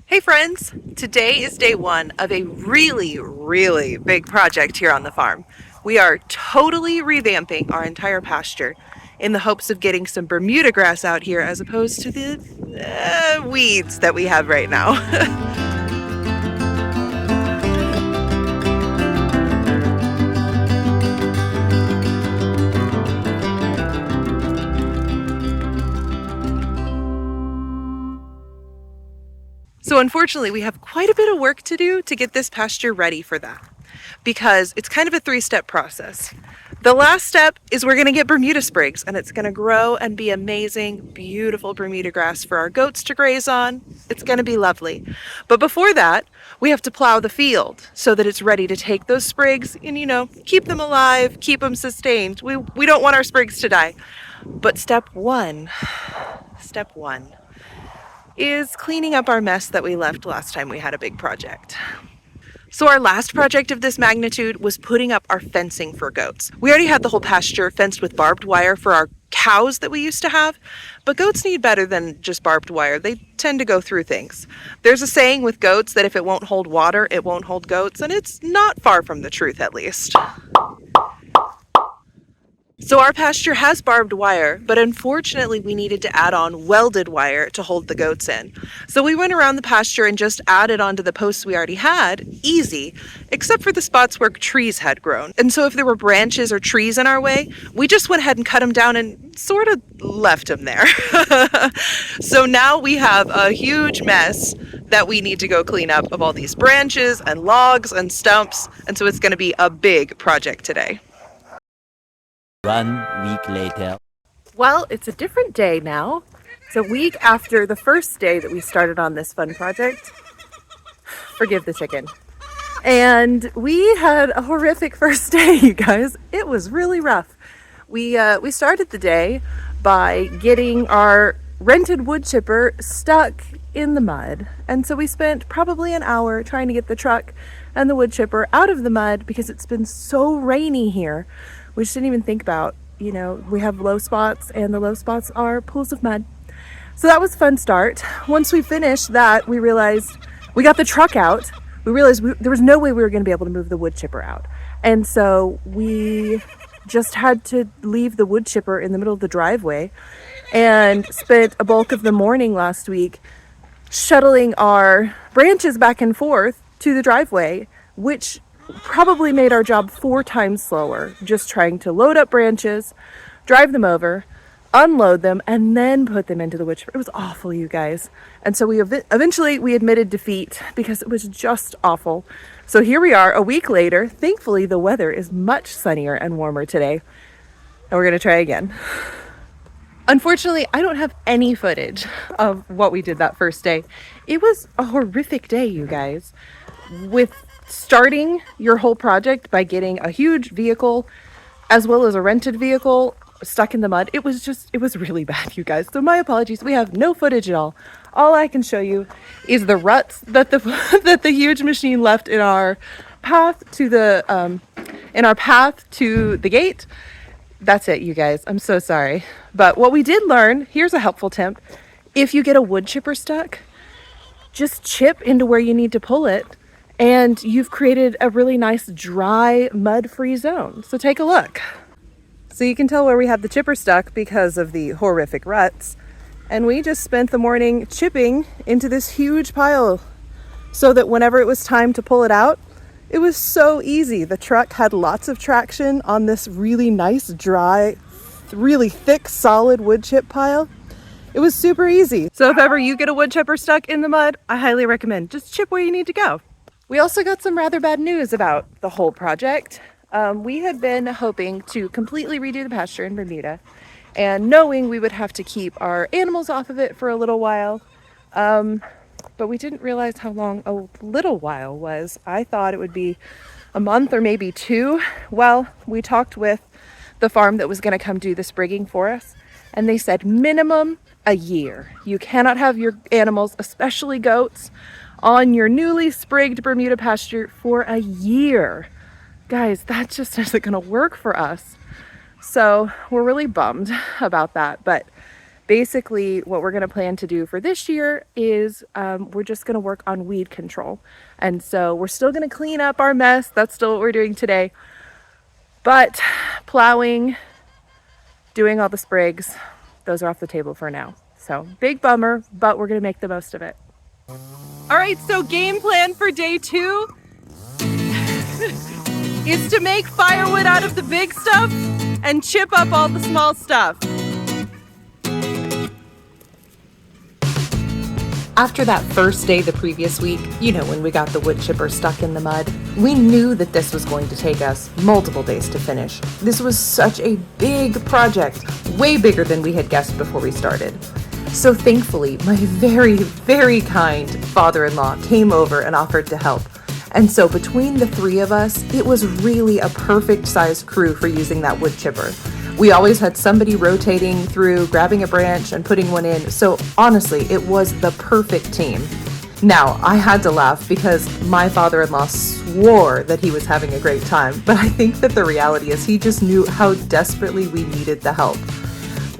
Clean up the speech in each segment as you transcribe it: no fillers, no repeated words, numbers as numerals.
Hey friends! Today is day one of a really big project here on the farm. We are totally revamping our entire pasture in the hopes of getting some Bermuda grass out here as opposed to the weeds that we have right now. So unfortunately, we have quite a bit of work to do to get this pasture ready for that because it's kind of a three-step process. The last step is we're going to get Bermuda sprigs, and it's going to grow and be amazing, beautiful Bermuda grass for our goats to graze on. It's going to be lovely. But before that, we have to plow the field so that it's ready to take those sprigs and, keep them alive, keep them sustained. We don't want our sprigs to die. But step one is cleaning up our mess that we left last time we had a big project. So our last project of this magnitude was putting up our fencing for goats. We already had the whole pasture fenced with barbed wire for our cows that we used to have, but goats need better than just barbed wire. They tend to go through things. There's a saying with goats that if it won't hold water, it won't hold goats, and it's not far from the truth, at least. So our pasture has barbed wire, but unfortunately we needed to add on welded wire to hold the goats in. So we went around the pasture and just added onto the posts we already had, easy, except for the spots where trees had grown. And so if there were branches or trees in our way, we just went ahead and cut them down and sort of left them there. So now we have a huge mess that we need to go clean up of all these branches and logs and stumps. And so it's going to be a big project today. 1 week later. Well, it's a different day now. It's a week after the first day that we started on this fun project. Forgive the chicken. And we had a horrific first day, you guys. It was really rough. We started the day by getting our rented wood chipper stuck in the mud. And so we spent probably an hour trying to get the truck and the wood chipper out of the mud because it's been so rainy here. We just didn't even think about, we have low spots, and the low spots are pools of mud. So that was a fun start. Once we finished that, we realized we got the truck out. We realized there was no way we were going to be able to move the wood chipper out. And so we just had to leave the wood chipper in the middle of the driveway and spent a bulk of the morning last week shuttling our branches back and forth to the driveway, which probably made our job 4 times slower, just trying to load up branches, drive them over, unload them, and then put them into the wood chipper. It was awful, you guys. And so we eventually admitted defeat because it was just awful. So here we are a week later. Thankfully, the weather is much sunnier and warmer today, and we're going to try again. Unfortunately, I don't have any footage of what we did that first day. It was a horrific day, you guys. With starting your whole project by getting a huge vehicle as well as a rented vehicle stuck in the mud, it was really bad, you guys. So my apologies. We have no footage at all. All I can show you is the ruts that the huge machine left in our path to the gate. That's it, you guys. I'm so sorry. But what we did learn, here's a helpful tip. If you get a wood chipper stuck, just chip into where you need to pull it, and you've created a really nice dry mud-free zone. So take a look. So you can tell where we had the chipper stuck because of the horrific ruts. And we just spent the morning chipping into this huge pile so that whenever it was time to pull it out, it was so easy. The truck had lots of traction on this really nice, dry, really thick, solid wood chip pile. It was super easy. So if ever you get a wood chipper stuck in the mud, I highly recommend just chip where you need to go. We also got some rather bad news about the whole project. We had been hoping to completely redo the pasture in Bermuda, and knowing we would have to keep our animals off of it for a little while. But we didn't realize how long a little while was. I thought it would be a month or maybe 2. Well, we talked with the farm that was going to come do the sprigging for us, and they said minimum a year. You cannot have your animals, especially goats, on your newly sprigged Bermuda pasture for a year. Guys, that just isn't going to work for us. So we're really bummed about that. But Basically, what we're going to plan to do for this year is we're just going to work on weed control. And so we're still going to clean up our mess. That's still what we're doing today. But plowing, doing all the sprigs, those are off the table for now. So big bummer, but we're going to make the most of it. All right, so game plan for day 2 is to make firewood out of the big stuff and chip up all the small stuff. After that first day the previous week, you know, when we got the wood chipper stuck in the mud, we knew that this was going to take us multiple days to finish. This was such a big project, way bigger than we had guessed before we started. So thankfully, my very, very kind father-in-law came over and offered to help. And so between the 3 of us, it was really a perfect sized crew for using that wood chipper. We always had somebody rotating through, grabbing a branch and putting one in. So honestly, it was the perfect team. Now, I had to laugh because my father-in-law swore that he was having a great time, but I think that the reality is he just knew how desperately we needed the help.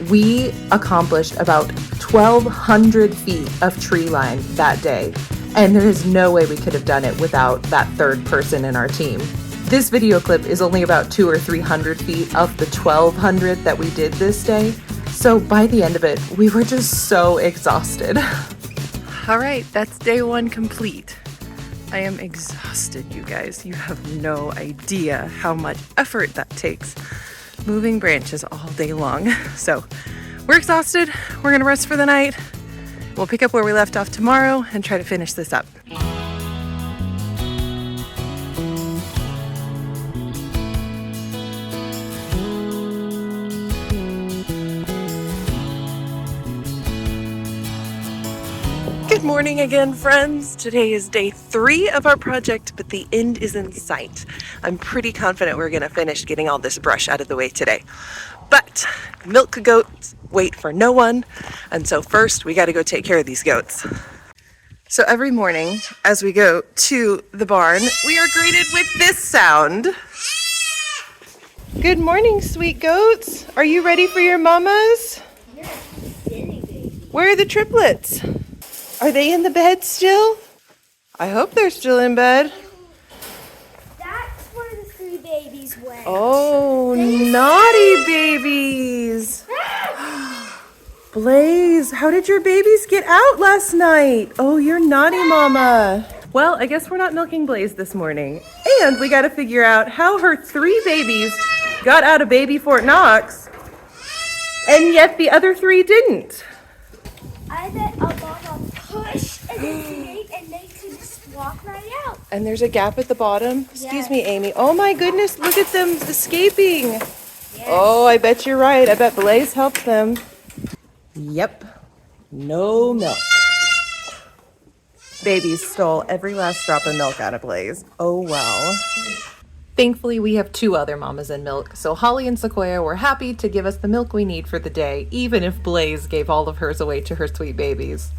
We accomplished about 1,200 feet of tree line that day, and there is no way we could have done it without that 3rd person in our team. This video clip is only about 200 or 300 feet of the 1,200 that we did this day. So by the end of it, we were just so exhausted. All right, that's day 1 complete. I am exhausted, you guys. You have no idea how much effort that takes. Moving branches all day long. So we're exhausted. We're gonna rest for the night. We'll pick up where we left off tomorrow and try to finish this up. Good morning again, friends. Today is day 3 of our project, but the end is in sight. I'm pretty confident we're gonna finish getting all this brush out of the way today. But milk goats wait for no one, and so first we gotta go take care of these goats. So every morning as we go to the barn, we are greeted with this sound. Good morning, sweet goats. Are you ready for your mamas? Yes, silly baby. Where are the triplets? Are they in the bed still? I hope they're still in bed. That's where the 3 babies went. Oh, naughty babies. Blaze, how did your babies get out last night? Oh, you're naughty, mama. Well, I guess we're not milking Blaze this morning. And we got to figure out how her 3 babies got out of baby Fort Knox, and yet the other 3 didn't. I bet a mama pushed and and they could just walk right out. And there's a gap at the bottom. Excuse me, Amy. Oh my goodness, look at them escaping. Yes. Oh, I bet you're right. I bet Blaze helped them. Yep, no milk. Babies stole every last drop of milk out of Blaze. Oh well. Thankfully, we have 2 other mamas in milk, so Holly and Sequoia were happy to give us the milk we need for the day, even if Blaze gave all of hers away to her sweet babies.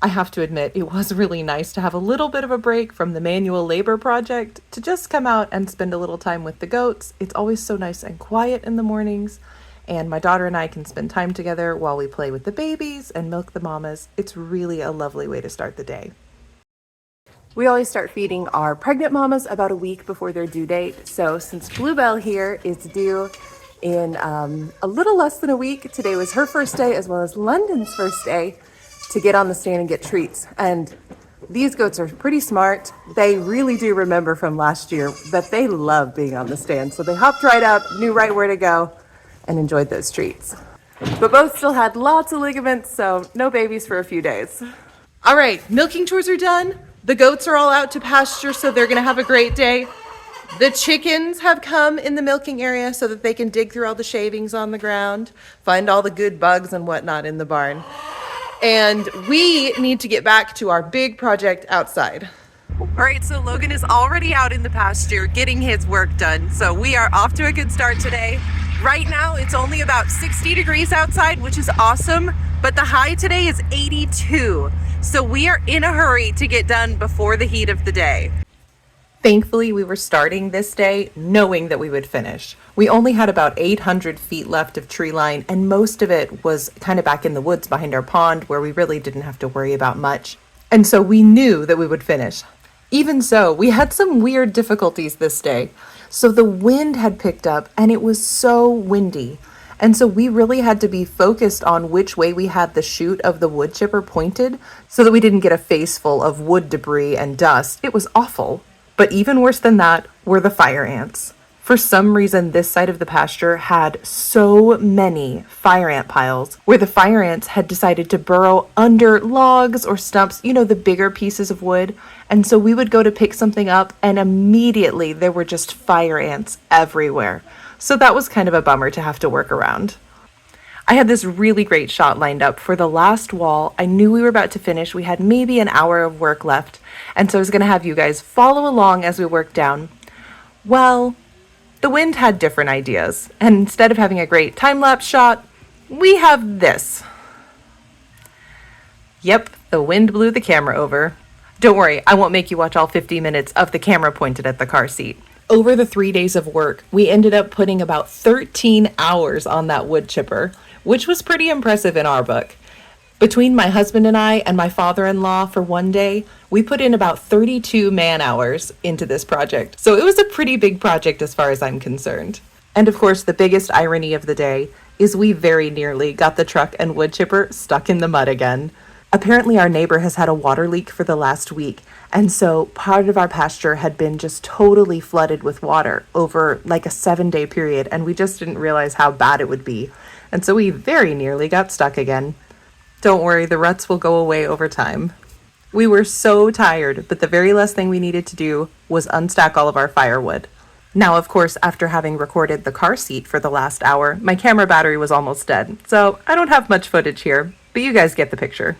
I have to admit, it was really nice to have a little bit of a break from the manual labor project to just come out and spend a little time with the goats. It's always so nice and quiet in the mornings, and my daughter and I can spend time together while we play with the babies and milk the mamas. It's really a lovely way to start the day. We always start feeding our pregnant mamas about a week before their due date. So since Bluebell here is due in a little less than a week, today was her first day as well as London's first day to get on the stand and get treats. And these goats are pretty smart. They really do remember from last year that they love being on the stand. So they hopped right up, knew right where to go, and enjoyed those treats. But both still had lots of ligaments, so no babies for a few days. All right, milking chores are done. The goats are all out to pasture, so they're gonna have a great day. The chickens have come in the milking area so that they can dig through all the shavings on the ground, find all the good bugs and whatnot in the barn. And we need to get back to our big project outside. All right, so Logan is already out in the pasture getting his work done. So we are off to a good start today. Right now, it's only about 60 degrees outside, which is awesome, but the high today is 82. So we are in a hurry to get done before the heat of the day. Thankfully, we were starting this day knowing that we would finish. We only had about 800 feet left of tree line, and most of it was kind of back in the woods behind our pond where we really didn't have to worry about much. And so we knew that we would finish. Even so, we had some weird difficulties this day. So the wind had picked up and it was so windy. And so we really had to be focused on which way we had the chute of the wood chipper pointed so that we didn't get a face full of wood debris and dust. It was awful. But even worse than that were the fire ants. For some reason, this side of the pasture had so many fire ant piles where the fire ants had decided to burrow under logs or stumps, the bigger pieces of wood. And so we would go to pick something up and immediately there were just fire ants everywhere. So that was kind of a bummer to have to work around. I had this really great shot lined up for the last wall. I knew we were about to finish. We had maybe an hour of work left. And so I was going to have you guys follow along as we work down. Well, the wind had different ideas. And instead of having a great time-lapse shot, we have this. Yep, the wind blew the camera over. Don't worry, I won't make you watch all 50 minutes of the camera pointed at the car seat. Over the 3 days of work, we ended up putting about 13 hours on that wood chipper, which was pretty impressive in our book. Between my husband and I and my father-in-law for one day, we put in about 32 man-hours into this project. So it was a pretty big project as far as I'm concerned. And of course, the biggest irony of the day is we very nearly got the truck and wood chipper stuck in the mud again. Apparently our neighbor has had a water leak for the last week, and so part of our pasture had been just totally flooded with water over like a 7-day period, and we just didn't realize how bad it would be. And so we very nearly got stuck again. Don't worry, the ruts will go away over time. We were so tired, but the very last thing we needed to do was unstack all of our firewood. Now, of course, after having recorded the car seat for the last hour, my camera battery was almost dead, so I don't have much footage here, but you guys get the picture.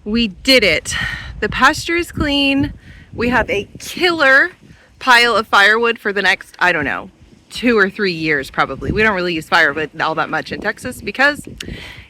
We did it. The pasture is clean. We have a killer pile of firewood for the next, 2 or 3 years probably. We don't really use firewood all that much in Texas because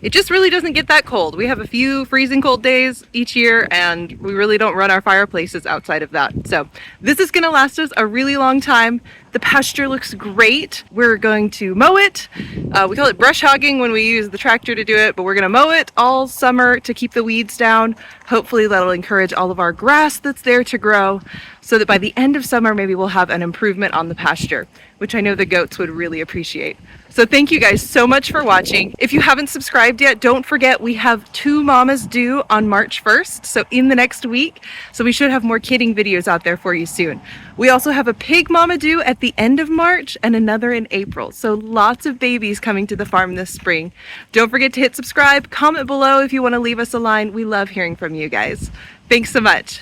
it just really doesn't get that cold. We have a few freezing cold days each year and we really don't run our fireplaces outside of that. So this is gonna last us a really long time. The pasture looks great. We're going to mow it. We call it brush hogging when we use the tractor to do it, but we're gonna mow it all summer to keep the weeds down. Hopefully that'll encourage all of our grass that's there to grow so that by the end of summer, maybe we'll have an improvement on the pasture, which I know the goats would really appreciate. So thank you guys so much for watching. If you haven't subscribed yet, don't forget we have 2 mamas due on March 1st, so in the next week. So we should have more kidding videos out there for you soon. We also have a pig mama due at the end of March and another in April. So lots of babies coming to the farm this spring. Don't forget to hit subscribe, comment below if you want to leave us a line. We love hearing from you guys. Thanks so much.